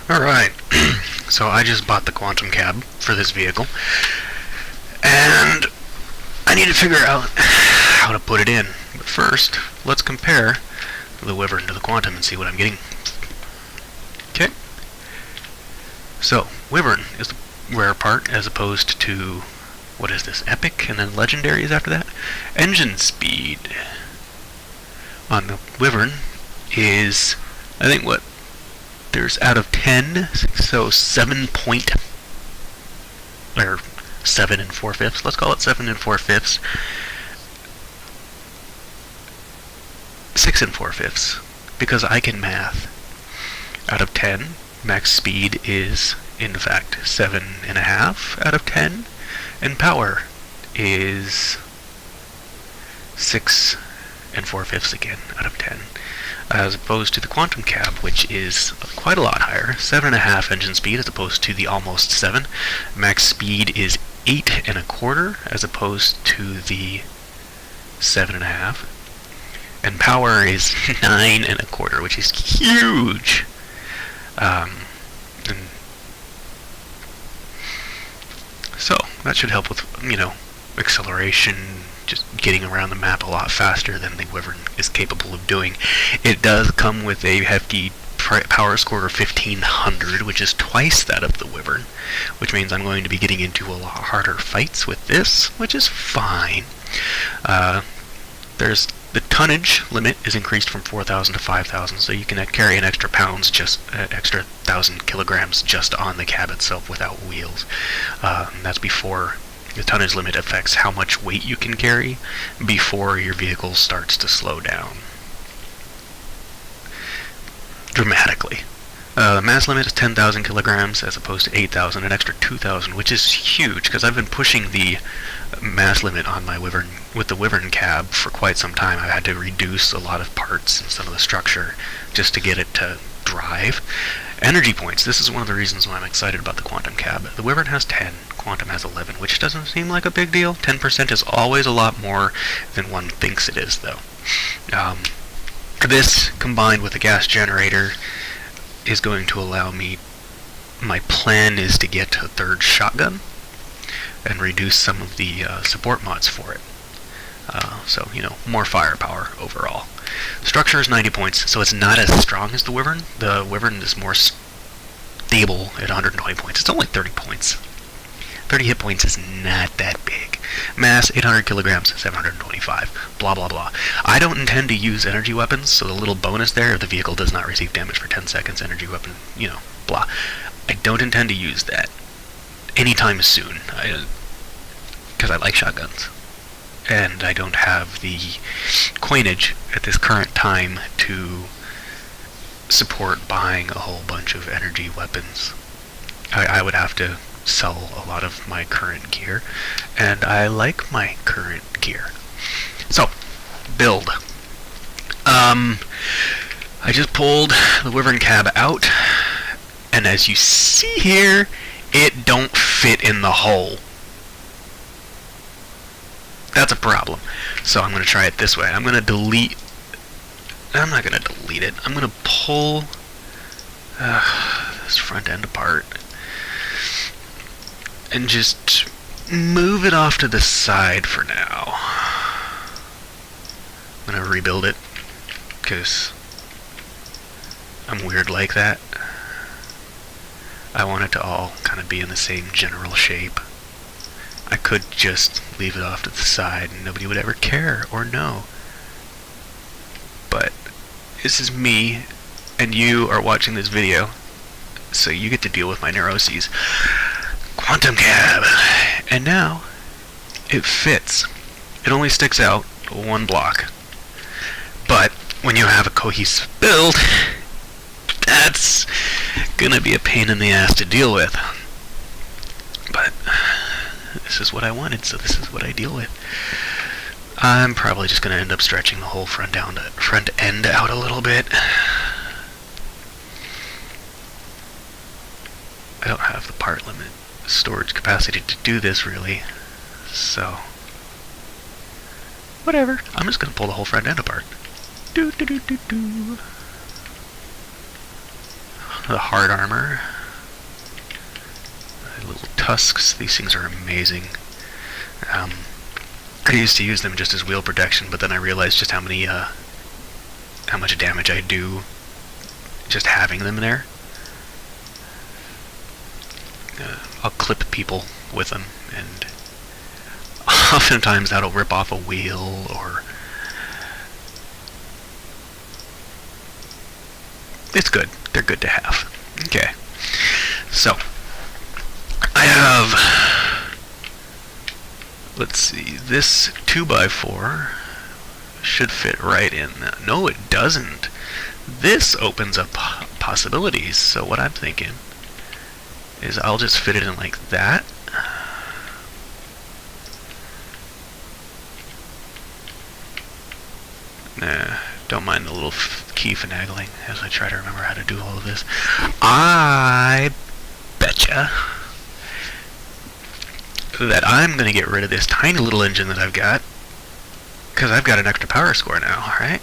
Alright, so I just bought the Quantum Cab for this vehicle, and I need to figure out how to put it in. But first, let's compare the Wyvern to the Quantum and see what I'm getting. Okay, so Wyvern is the rare part as opposed to, what is this, Epic, and then Legendary is after that? Engine speed on the Wyvern is, I think, what, there's out of 10, so 7 point, or 7 and 4/5, let's call it 7 and 4/5, 6 and 4/5, because I can math. Out of 10, max speed is, in fact, 7.5 out of 10, and power is 6 and 4/5 again out of 10. As opposed to the Quantum Cab, which is quite a lot higher, 7.5 engine speed as opposed to the almost 7. Max speed is 8.25 as opposed to the 7.5. And power is 9.25, which is huge. And so that should help with, acceleration, just getting around the map a lot faster than the Wyvern is capable of doing. It does come with a hefty power score of 1500, which is twice that of the Wyvern, which means I'm going to be getting into a lot harder fights with this, which is fine. There's the tonnage limit is increased from 4,000 to 5,000, so you can carry an extra pounds, just extra 1,000 kilograms just on the cab itself without wheels. That's before the tonnage limit affects how much weight you can carry before your vehicle starts to slow down dramatically. The mass limit is 10,000 kilograms as opposed to 8,000, an extra 2,000, which is huge because I've been pushing the mass limit on my Wyvern with the Wyvern cab for quite some time. I've had to reduce a lot of parts and some of the structure just to get it to drive. Energy points. This is one of the reasons why I'm excited about the Quantum Cab. The Wyvern has 10, Quantum has 11, which doesn't seem like a big deal. 10% is always a lot more than one thinks it is, though. This, combined with a gas generator, is going to allow me, my plan is to get a third shotgun and reduce some of the support mods for it. So, more firepower overall. Structure is 90 points, so it's not as strong as the Wyvern. The Wyvern is more stable at 120 points. It's only 30 points. 30 hit points is not that big. Mass, 800 kilograms, 725. Blah, blah, blah. I don't intend to use energy weapons, so the little bonus there, if the vehicle does not receive damage for 10 seconds, energy weapon, blah. I don't intend to use that anytime soon, because I like shotguns. And I don't have the coinage at this current time to support buying a whole bunch of energy weapons. I would have to sell a lot of my current gear, and I like my current gear. So, build. I just pulled the Wyvern cab out, and as you see here, it don't fit in the hole. That's a problem. So I'm going to try it this way. I'm not going to delete it. I'm going to pull this front end apart and just move it off to the side for now. I'm going to rebuild it because I'm weird like that. I want it to all kind of be in the same general shape. I could just leave it off to the side and nobody would ever care or know. But this is me, and you are watching this video, so you get to deal with my neuroses. Quantum Cab! And now, it fits. It only sticks out one block. But when you have a cohesive build, that's gonna be a pain in the ass to deal with. But this is what I wanted, so this is what I deal with. I'm probably just going to end up stretching the whole front end out a little bit. I don't have the part limit storage capacity to do this, really. So, whatever. I'm just going to pull the whole front end apart. the hard armor. Little tusks, these things are amazing. I used to use them just as wheel protection, but then I realized just how much damage I do just having them there. I'll clip people with them, and oftentimes that'll rip off a wheel, or it's good. They're good to have. Okay, so I have, let's see, this 2x4 should fit right in. No, it doesn't. This opens up possibilities. So what I'm thinking is I'll just fit it in like that. Nah, don't mind the little key finagling as I try to remember how to do all of this. I betcha that I'm going to get rid of this tiny little engine that I've got, because I've got an extra power score now, alright?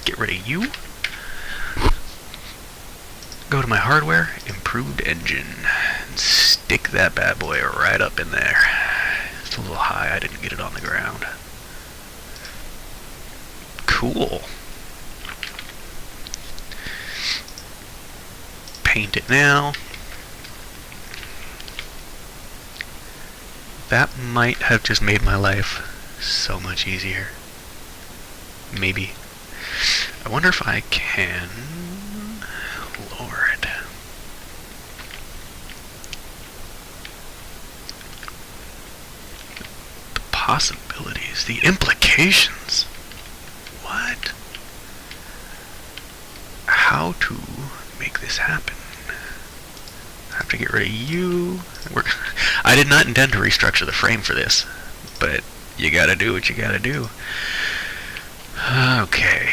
Get rid of you. Go to my hardware, improved engine, and stick that bad boy right up in there. It's a little high, I didn't get it on the ground. Cool. Paint it now. That might have just made my life so much easier. Maybe. I wonder if I can lower it. The possibilities, the implications. What? How to make this happen? I have to get rid of you. I did not intend to restructure the frame for this, but you gotta do what you gotta do. Okay.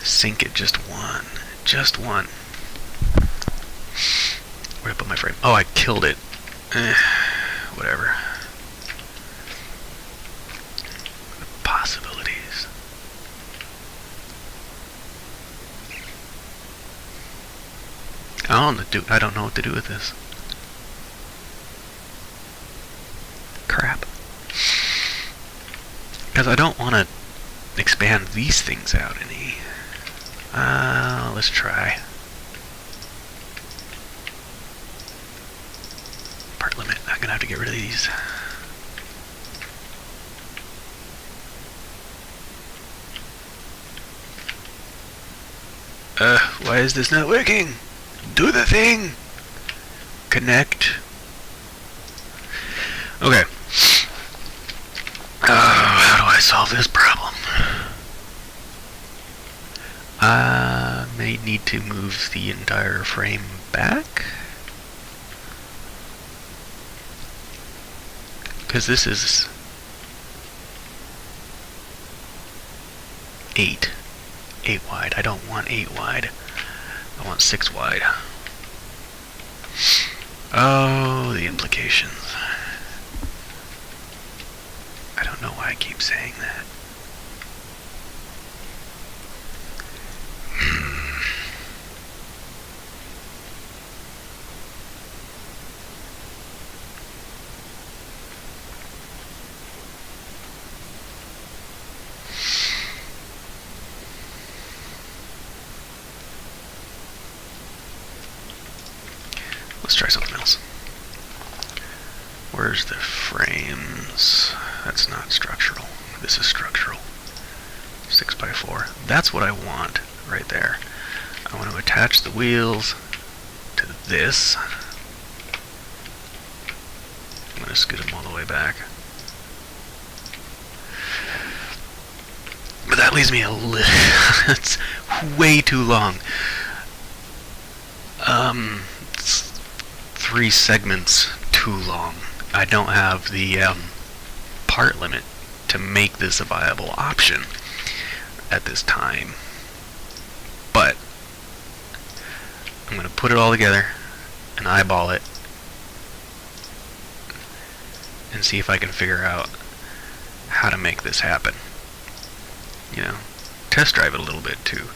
Sink it just one. Just one. Where'd I put my frame? Oh, I killed it. Whatever. Possibilities. I don't know what to do with this. Crap. Because I don't want to expand these things out any. Let's try. Part limit. I'm gonna have to get rid of these. Why is this not working? Do the thing! Connect. Okay. How do I solve this problem? I may need to move the entire frame back. Because this is 8 wide. I don't want 8 wide. I want 6 wide. Oh, the implications. I don't know why I keep saying that. Let's try something else. Where's the frames? That's not structural. This is structural. 6x4. That's what I want right there. I want to attach the wheels to this. I'm going to scoot them all the way back. But that leaves me a little... It's way too long. It's 3 segments too long. I don't have the part limit to make this a viable option at this time. But I'm going to put it all together and eyeball it and see if I can figure out how to make this happen. You know, test drive it a little bit too.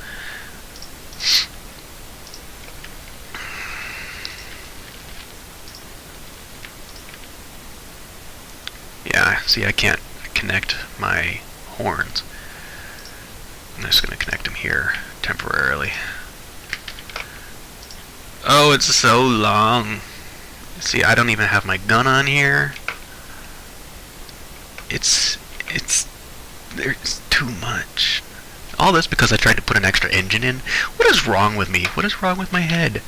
See, I can't connect my horns. I'm just going to connect them here temporarily. Oh, it's so long. See, I don't even have my gun on here. There's too much. All this because I tried to put an extra engine in. What is wrong with me? What is wrong with my head?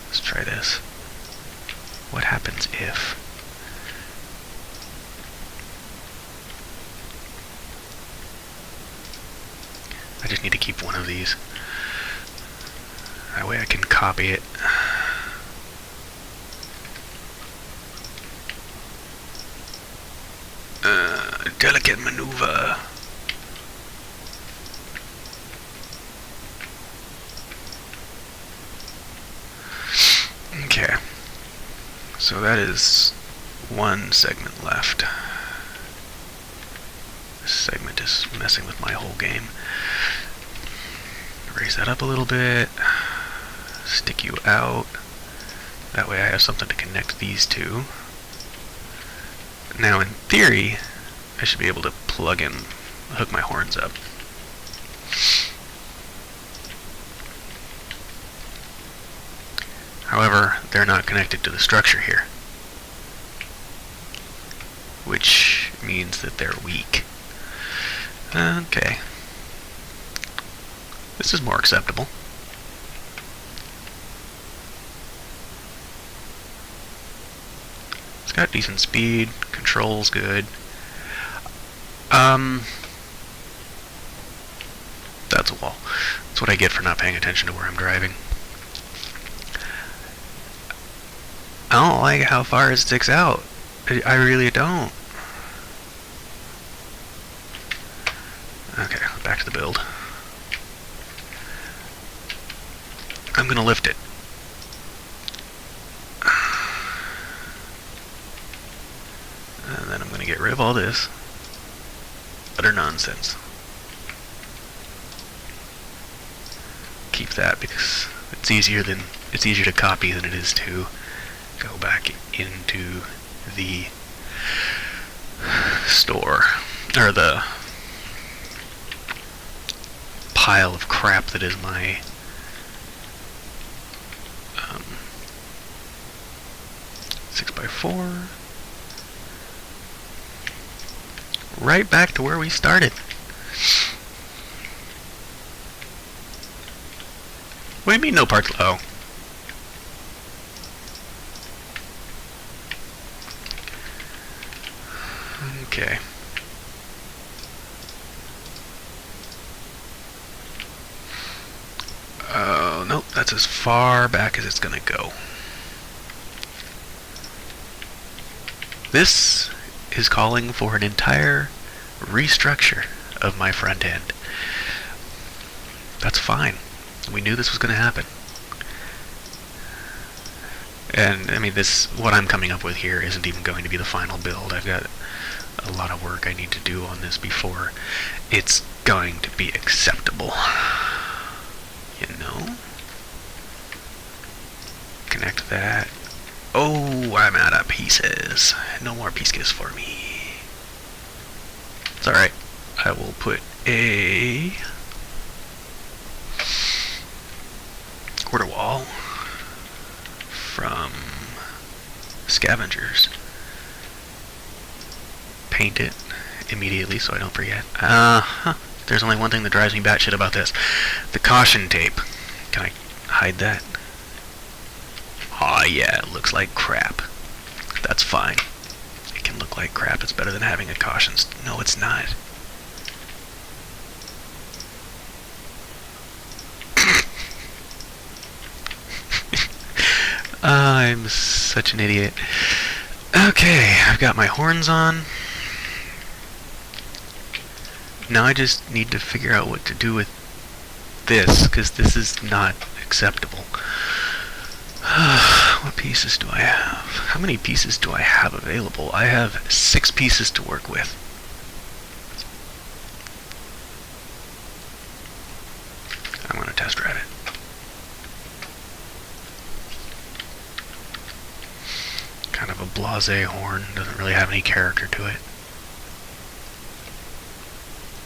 Let's try this. What happens if... I just need to keep one of these. That way I can copy it. Delicate maneuver. Okay. So that is one segment left. This segment is messing with my whole game. Raise that up a little bit. Stick you out. That way I have something to connect these two. Now in theory, I should be able to hook my horns up. However, they're not connected to the structure here, which means that they're weak. Okay. This is more acceptable. It's got decent speed, control's good. That's a wall. That's what I get for not paying attention to where I'm driving. I don't like how far it sticks out. I really don't. Okay, back to the build. I'm gonna lift it. And then I'm gonna get rid of all this utter nonsense. Keep that because it's easier to copy than it is to go back into the store, or the pile of crap that is my 6x4. Right back to where we started. What do you mean no parts? Oh. Okay. Oh, nope, that's as far back as it's gonna go. This is calling for an entire restructure of my front end. That's fine. We knew this was going to happen. And, I mean, what I'm coming up with here isn't even going to be the final build. I've got a lot of work I need to do on this before it's going to be acceptable. You know? Connect that. Oh, I'm out of pieces. No more pieces for me. It's alright. I will put a quarter wall from scavengers. Paint it immediately so I don't forget. There's only one thing that drives me batshit about this. The caution tape. Can I hide that? Aw, yeah, it looks like crap. That's fine. It can look like crap. It's better than having a caution. No, it's not. I'm such an idiot. Okay, I've got my horns on. Now I just need to figure out what to do with this, because this is not acceptable. What pieces do I have? How many pieces do I have available? I have 6 pieces to work with. I'm going to test drive it. blasé horn. Doesn't really have any character to it.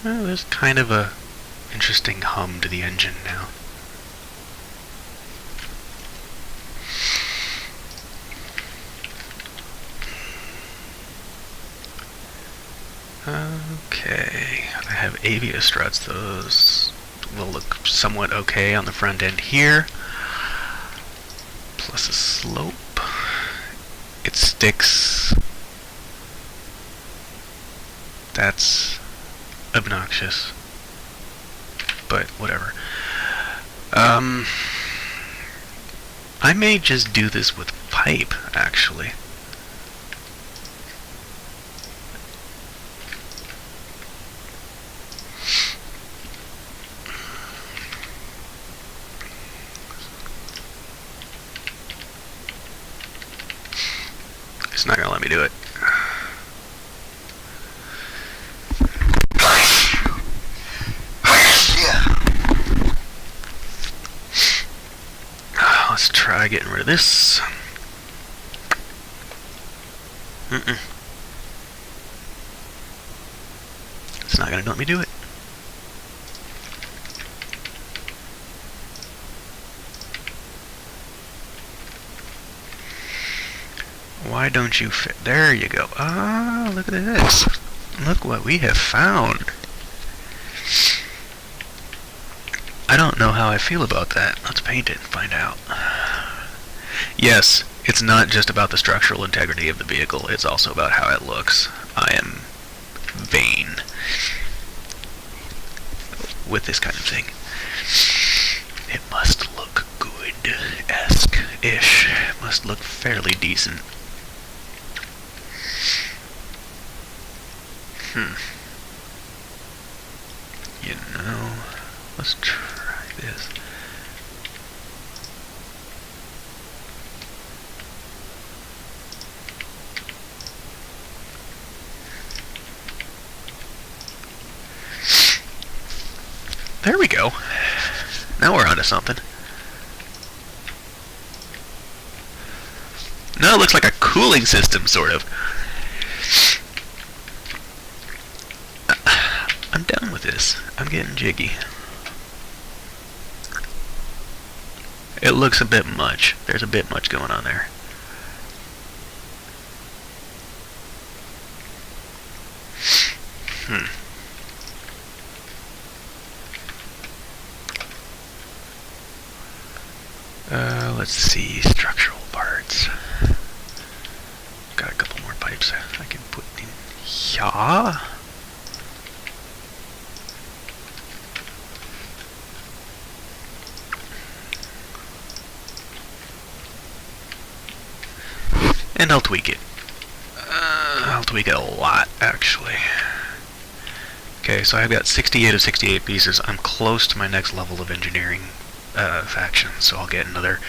Well, there's kind of a interesting hum to the engine now. Okay, I have avia struts. Those will look somewhat okay on the front end here. Plus a slope. It sticks. That's obnoxious. But whatever. I may just do this with pipe, actually. It's not gonna let me do it. Let's try getting rid of this. It's not gonna let me do it. Why don't you fit? There you go. Ah, look at this. Look what we have found. I don't know how I feel about that. Let's paint it and find out. Yes, it's not just about the structural integrity of the vehicle, it's also about how it looks. I am vain with this kind of thing. It must look good-esque-ish. It must look fairly decent. You know, let's try this. There we go. Now we're onto something. No, it looks like a cooling system, sort of. I'm done with this. I'm getting jiggy. It looks a bit much. There's a bit much going on there. Let's see, structural parts. Got a couple more pipes I can put in here. And I'll tweak it. I'll tweak it a lot, actually. Okay, so I've got 68 of 68 pieces. I'm close to my next level of engineering faction, so I'll get another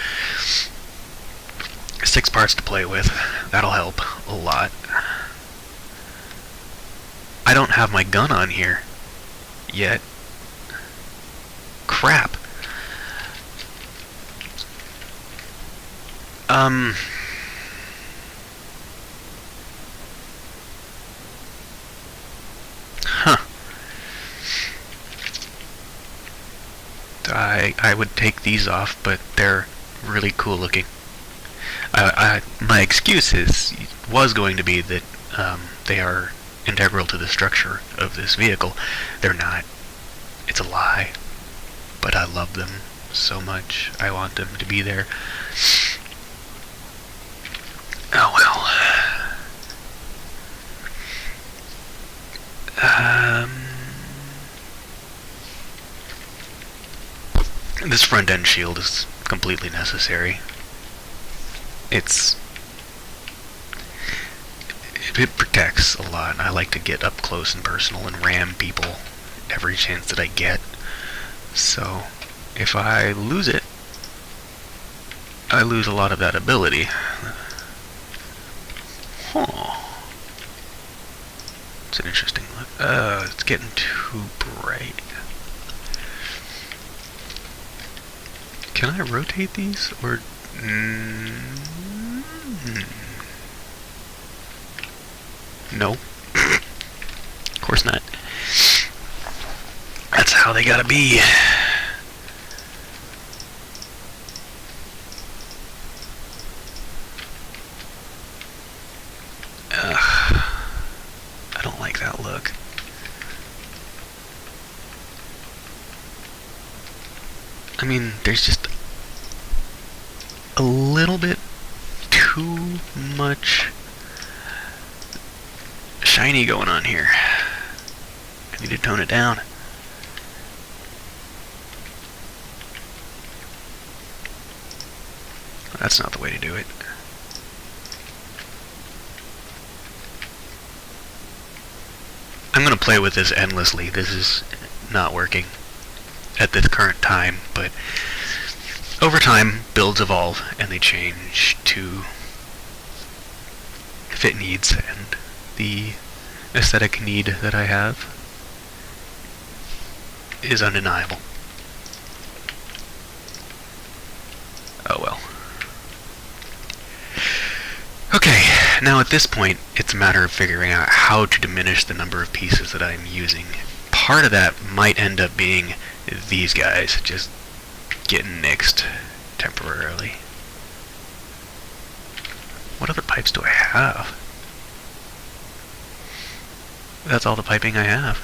6 parts to play with. That'll help a lot. I don't have my gun on here yet. Crap. I would take these off, but they're really cool looking. My excuse was going to be that they are integral to the structure of this vehicle. They're not. It's a lie. But I love them so much. I want them to be there. Oh well. This front end shield is completely necessary. It protects a lot. I like to get up close and personal and ram people every chance that I get. So if I lose it, I lose a lot of that ability. It's an interesting look. It's getting too bright. Can I rotate these? Or No. Of course not. That's how they gotta be. I don't like that look. I mean, there's just a little bit too much shiny going on here. I need to tone it down. That's not the way to do it. I'm going to play with this endlessly. This is not working at this current time, but over time, builds evolve and they change to fit needs, and the aesthetic need that I have is undeniable. Oh well. Okay, now at this point, it's a matter of figuring out how to diminish the number of pieces that I'm using. Part of that might end up being these guys just getting nixed temporarily. What other pipes do I have? That's all the piping I have.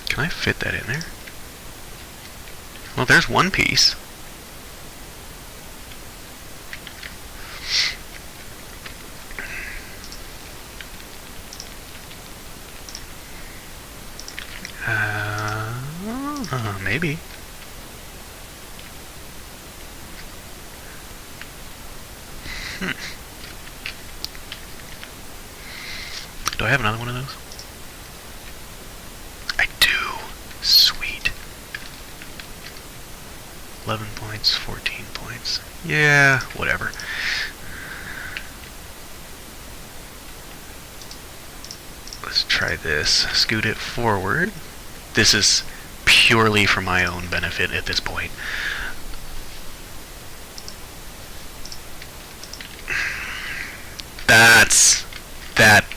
Can I fit that in there? Well, there's one piece. Maybe. Do I have another one of those? I do. Sweet. 11 points, 14 points. Yeah, whatever. Let's try this. Scoot it forward. This is purely for my own benefit at this point.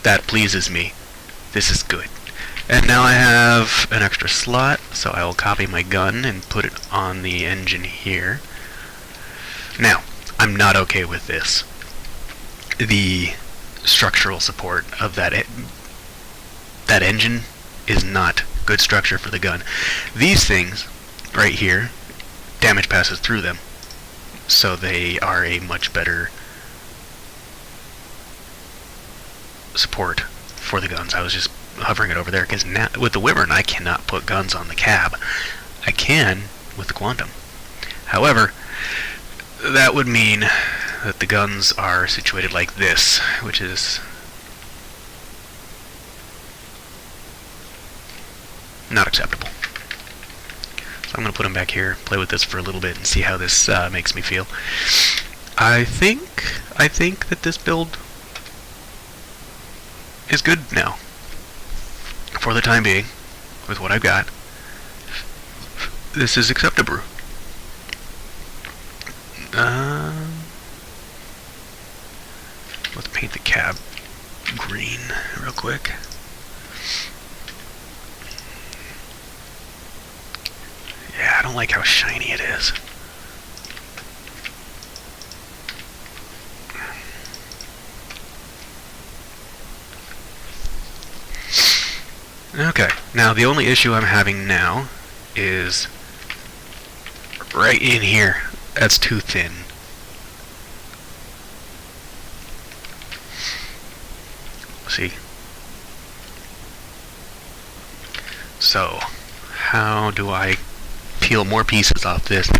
That pleases me. This is good. And now I have an extra slot, so I will copy my gun and put it on the engine here. Now, I'm not okay with this. The structural support of that engine is not good structure for the gun. These things right here, damage passes through them, so they are a much better support for the guns. I was just hovering it over there because now with the Wyvern I cannot put guns on the cab. I can with the Quantum. However, that would mean that the guns are situated like this, which is not acceptable. So I'm going to put them back here, play with this for a little bit, and see how this makes me feel. I think that this build is good now, for the time being, with what I've got. This is acceptable. Let's paint the cab green real quick. Yeah, I don't like how shiny it is. Okay, now the only issue I'm having now is right in here. That's too thin. See? So, how do I peel more pieces off this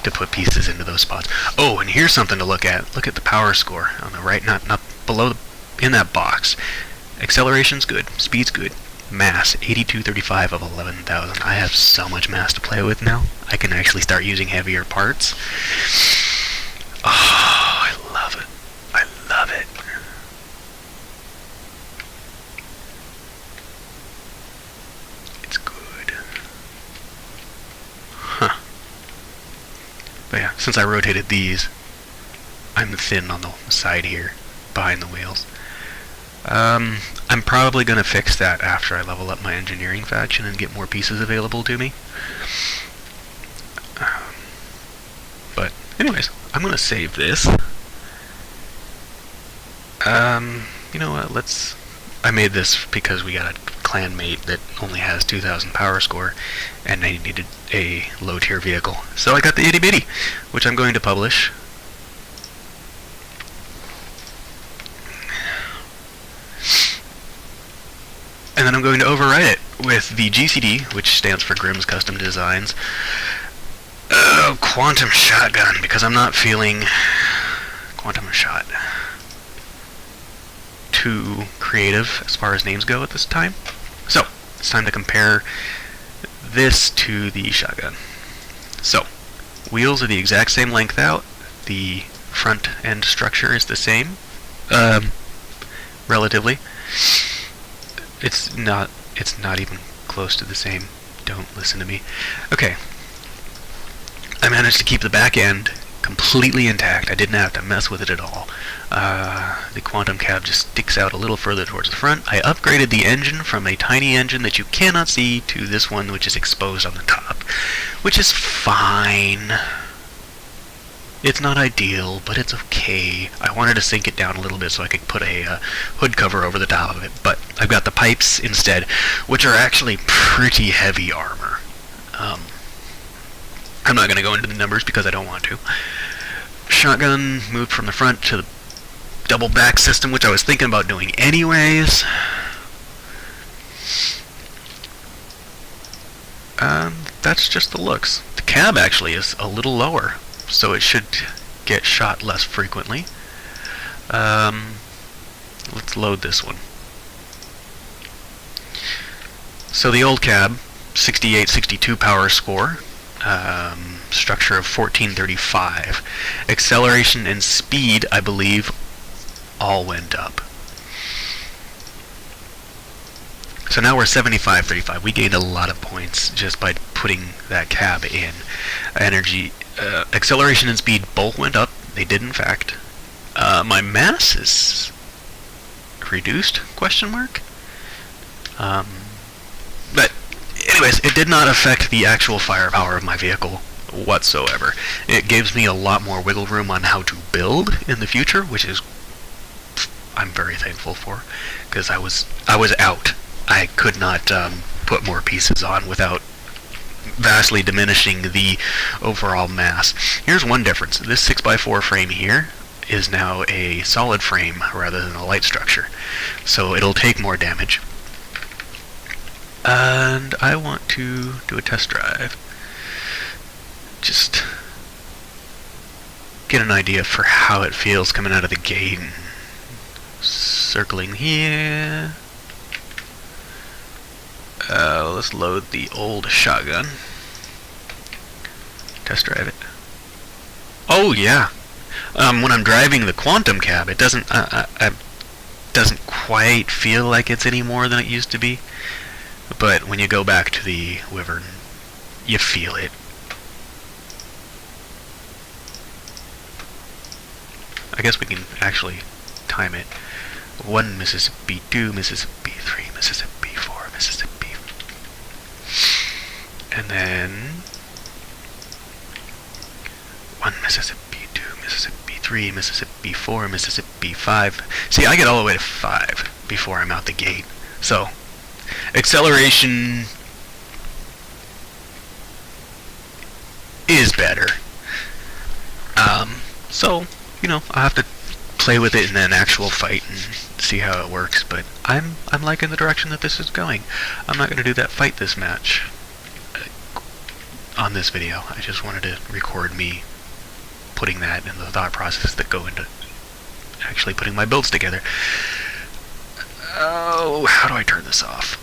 to put pieces into those spots? Oh, and here's something to look at. Look at the power score on the right, not below, in that box. Acceleration's good, speed's good. Mass, 8235 of 11,000. I have so much mass to play with now. I can actually start using heavier parts. Oh, I love it. I love it. It's good. Huh. But yeah, since I rotated these, I'm thin on the side here. behind the wheels. I'm probably going to fix that after I level up my engineering faction and get more pieces available to me. But anyways, I'm going to save this. You know what, I made this because we got a clan mate that only has 2,000 power score, and I needed a low tier vehicle. So I got the itty bitty, which I'm going to publish. And then I'm going to overwrite it with the GCD, which stands for Grimm's Custom Designs. Quantum Shotgun, because I'm not feeling Quantum Shot too creative as far as names go at this time. So, it's time to compare this to the shotgun. So, wheels are the exact same length out. The front end structure is the same, relatively. It's not even close to the same. Don't listen to me. Okay. I managed to keep the back end completely intact. I didn't have to mess with it at all. The quantum cab just sticks out a little further towards the front. I upgraded the engine from a tiny engine that you cannot see to this one which is exposed on the top, which is fine. It's not ideal, but it's okay. I wanted to sink it down a little bit so I could put a hood cover over the top of it, but I've got the pipes instead, which are actually pretty heavy armor. I'm not going to go into the numbers because I don't want to. Shotgun moved from the front to the double back system, which I was thinking about doing anyways. That's just the looks. The cab actually is a little lower, so it should get shot less frequently. Let's load this one. So the old cab, 68-62 power score, structure of 1435. Acceleration and speed, I believe, all went up. So now we're 75-35. We gained a lot of points just by putting that cab in. Acceleration and speed both went up. They did, in fact. My mass is reduced? Question mark. But anyways, it did not affect the actual firepower of my vehicle whatsoever. It gives me a lot more wiggle room on how to build in the future, which is I'm very thankful for, because I was out. I could not put more pieces on without vastly diminishing the overall mass. Here's one difference. This 6x4 frame here is now a solid frame rather than a light structure, so it'll take more damage. And I want to do a test drive. Just get an idea for how it feels coming out of the gate. Circling here. Let's load the old shotgun. Test drive it. Oh yeah. When I'm driving the quantum cab, it doesn't quite feel like it's any more than it used to be. But when you go back to the Wyvern, you feel it. I guess we can actually time it. 1 Mississippi, 2 Mississippi, 3 Mississippi, 4 Mississippi. And then 1 Mississippi, 2 Mississippi, 3 Mississippi, 4 Mississippi, 5. See, I get all the way to 5 before I'm out the gate. So, acceleration is better. So, you know, I'll have to play with it in an actual fight and see how it works, but I'm liking the direction that this is going. I'm not going to do that fight this match on this video. I just wanted to record me putting that in the thought process that go into actually putting my builds together. Oh, how do I turn this off?